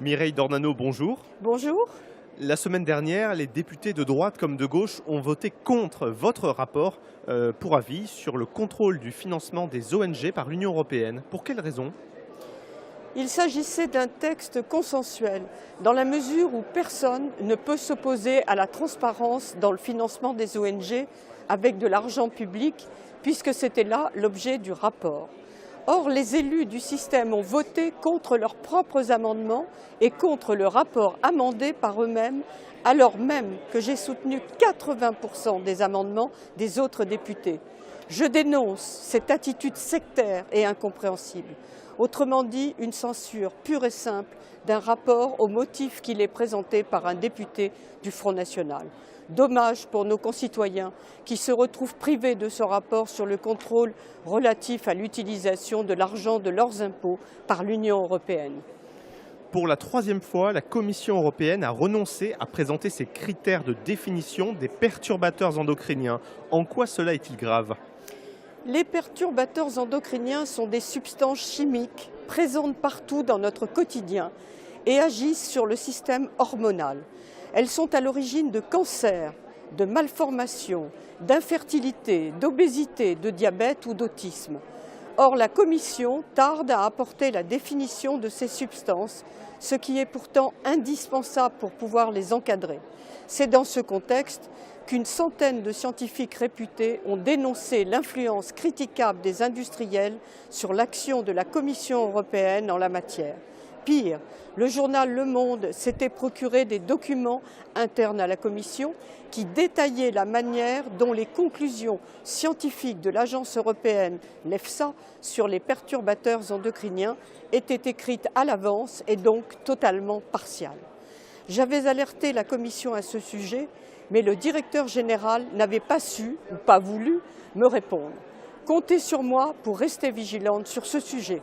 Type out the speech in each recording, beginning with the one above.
Mireille Dornano, bonjour. Bonjour. La semaine dernière, les députés de droite comme de gauche ont voté contre votre rapport pour avis sur le contrôle du financement des ONG par l'Union européenne. Pour quelles raisons? Il s'agissait d'un texte consensuel, dans la mesure où personne ne peut s'opposer à la transparence dans le financement des ONG avec de l'argent public, puisque c'était là l'objet du rapport. Or, les élus du système ont voté contre leurs propres amendements et contre le rapport amendé par eux-mêmes, alors même que j'ai soutenu 80% des amendements des autres députés. Je dénonce cette attitude sectaire et incompréhensible. Autrement dit, une censure pure et simple d'un rapport au motif qu'il est présenté par un député du Front National. Dommage pour nos concitoyens qui se retrouvent privés de ce rapport sur le contrôle relatif à l'utilisation de l'argent de leurs impôts par l'Union européenne. Pour la troisième fois, la Commission européenne a renoncé à présenter ses critères de définition des perturbateurs endocriniens. En quoi cela est-il grave? Les perturbateurs endocriniens sont des substances chimiques présentes partout dans notre quotidien et agissent sur le système hormonal. Elles sont à l'origine de cancers, de malformations, d'infertilité, d'obésité, de diabète ou d'autisme. Or, la Commission tarde à apporter la définition de ces substances, ce qui est pourtant indispensable pour pouvoir les encadrer. C'est dans ce contexte qu'une centaine de scientifiques réputés ont dénoncé l'influence critiquable des industriels sur l'action de la Commission européenne en la matière. Pire, le journal Le Monde s'était procuré des documents internes à la Commission qui détaillaient la manière dont les conclusions scientifiques de l'agence européenne, l'EFSA, sur les perturbateurs endocriniens étaient écrites à l'avance et donc totalement partiales. J'avais alerté la Commission à ce sujet, mais le directeur général n'avait pas su ou pas voulu me répondre. Comptez sur moi pour rester vigilante sur ce sujet.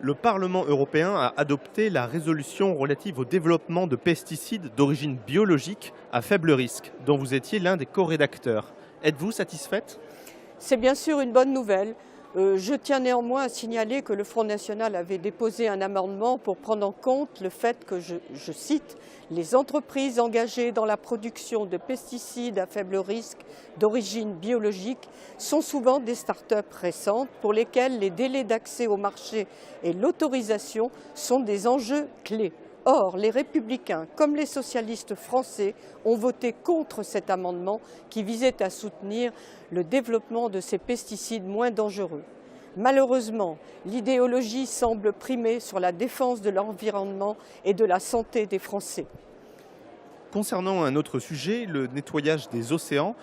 Le Parlement européen a adopté la résolution relative au développement de pesticides d'origine biologique à faible risque, dont vous étiez l'un des co-rédacteurs. Êtes-vous satisfaite? C'est bien sûr une bonne nouvelle. Je tiens néanmoins à signaler que le Front National avait déposé un amendement pour prendre en compte le fait que, je cite, « les entreprises engagées dans la production de pesticides à faible risque d'origine biologique sont souvent des start-up récentes pour lesquelles les délais d'accès au marché et l'autorisation sont des enjeux clés ». Or, les Républicains, comme les socialistes français, ont voté contre cet amendement qui visait à soutenir le développement de ces pesticides moins dangereux. Malheureusement, l'idéologie semble primer sur la défense de l'environnement et de la santé des Français. Concernant un autre sujet, le nettoyage des océans,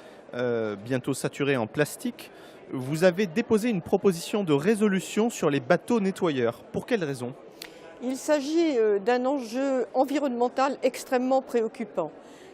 bientôt saturés en plastique, vous avez déposé une proposition de résolution sur les bateaux nettoyeurs. Pour quelles raisons? Il s'agit d'un enjeu environnemental extrêmement préoccupant.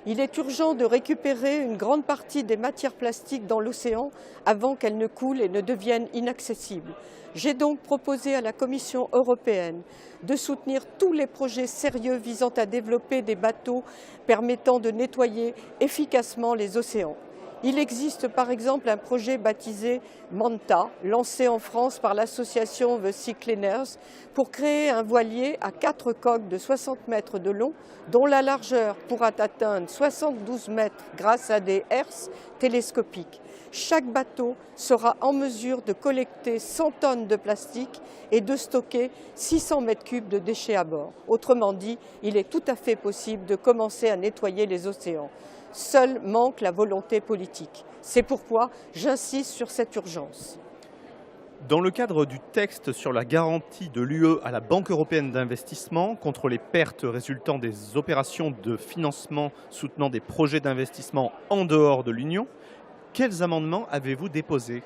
Il est urgent de récupérer une grande partie des matières plastiques dans l'océan avant qu'elles ne coulent et ne deviennent inaccessibles. J'ai donc proposé à la Commission européenne de soutenir tous les projets sérieux visant à développer des bateaux permettant de nettoyer efficacement les océans. Il existe par exemple un projet baptisé Manta, lancé en France par l'association The Sea Cleaners, pour créer un voilier à 4 coques de 60 mètres de long, dont la largeur pourra atteindre 72 mètres grâce à des herses télescopiques. Chaque bateau sera en mesure de collecter 100 tonnes de plastique et de stocker 600 mètres cubes de déchets à bord. Autrement dit, il est tout à fait possible de commencer à nettoyer les océans. Seul manque la volonté politique. C'est pourquoi j'insiste sur cette urgence. Dans le cadre du texte sur la garantie de l'UE à la Banque européenne d'investissement contre les pertes résultant des opérations de financement soutenant des projets d'investissement en dehors de l'Union, quels amendements avez-vous déposés?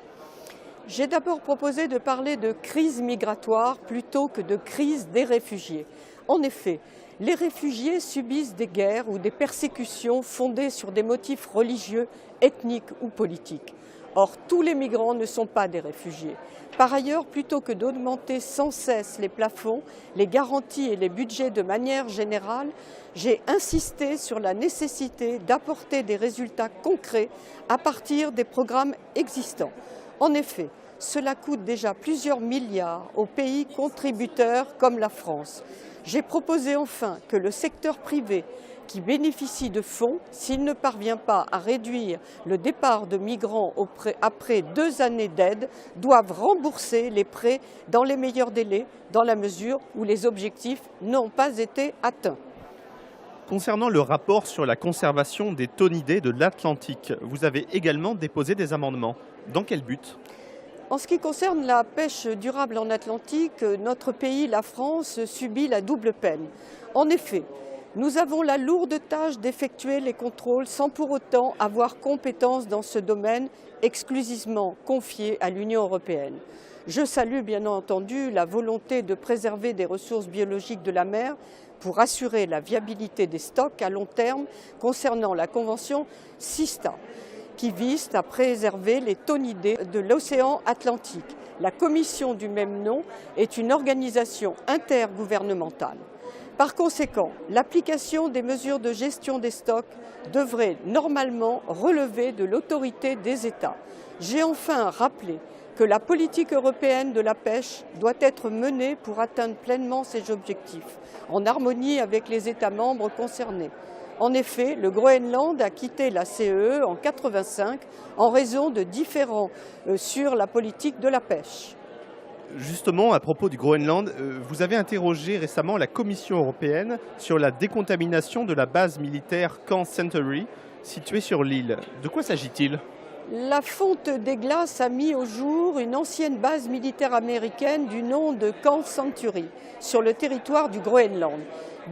J'ai d'abord proposé de parler de crise migratoire plutôt que de crise des réfugiés. En effet, les réfugiés subissent des guerres ou des persécutions fondées sur des motifs religieux, ethniques ou politiques. Or, tous les migrants ne sont pas des réfugiés. Par ailleurs, plutôt que d'augmenter sans cesse les plafonds, les garanties et les budgets de manière générale, j'ai insisté sur la nécessité d'apporter des résultats concrets à partir des programmes existants. En effet, cela coûte déjà plusieurs milliards aux pays contributeurs comme la France. J'ai proposé enfin que le secteur privé qui bénéficie de fonds, s'il ne parvient pas à réduire le départ de migrants après 2 années d'aide, doivent rembourser les prêts dans les meilleurs délais, dans la mesure où les objectifs n'ont pas été atteints. Concernant le rapport sur la conservation des thonidés de l'Atlantique, vous avez également déposé des amendements. Dans quel but ? En ce qui concerne la pêche durable en Atlantique, notre pays, la France, subit la double peine. En effet, nous avons la lourde tâche d'effectuer les contrôles sans pour autant avoir compétence dans ce domaine exclusivement confié à l'Union européenne. Je salue bien entendu la volonté de préserver des ressources biologiques de la mer pour assurer la viabilité des stocks à long terme concernant la convention SISTA, qui vise à préserver les thonidés de l'océan Atlantique. La commission du même nom est une organisation intergouvernementale. Par conséquent, l'application des mesures de gestion des stocks devrait normalement relever de l'autorité des États. J'ai enfin rappelé que la politique européenne de la pêche doit être menée pour atteindre pleinement ces objectifs, en harmonie avec les États membres concernés. En effet, le Groenland a quitté la CEE en 1985 en raison de différends sur la politique de la pêche. Justement, à propos du Groenland, vous avez interrogé récemment la Commission européenne sur la décontamination de la base militaire Camp Century située sur l'île. De quoi s'agit-il ? La fonte des glaces a mis au jour une ancienne base militaire américaine du nom de Camp Century sur le territoire du Groenland.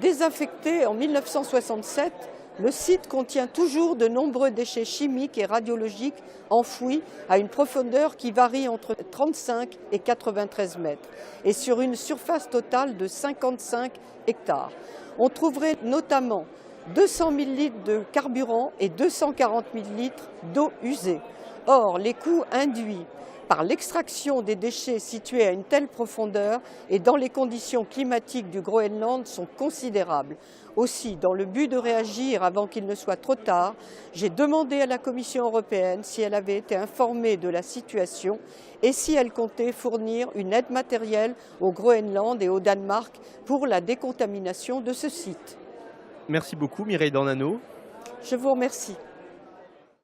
Désaffecté en 1967, le site contient toujours de nombreux déchets chimiques et radiologiques enfouis à une profondeur qui varie entre 35 et 93 mètres et sur une surface totale de 55 hectares. On trouverait notamment 200 000 litres de carburant et 240 000 litres d'eau usée. Or, les coûts induits par l'extraction des déchets situés à une telle profondeur et dans les conditions climatiques du Groenland sont considérables. Aussi, dans le but de réagir avant qu'il ne soit trop tard, j'ai demandé à la Commission européenne si elle avait été informée de la situation et si elle comptait fournir une aide matérielle au Groenland et au Danemark pour la décontamination de ce site. Merci beaucoup Mireille Dornano. Je vous remercie.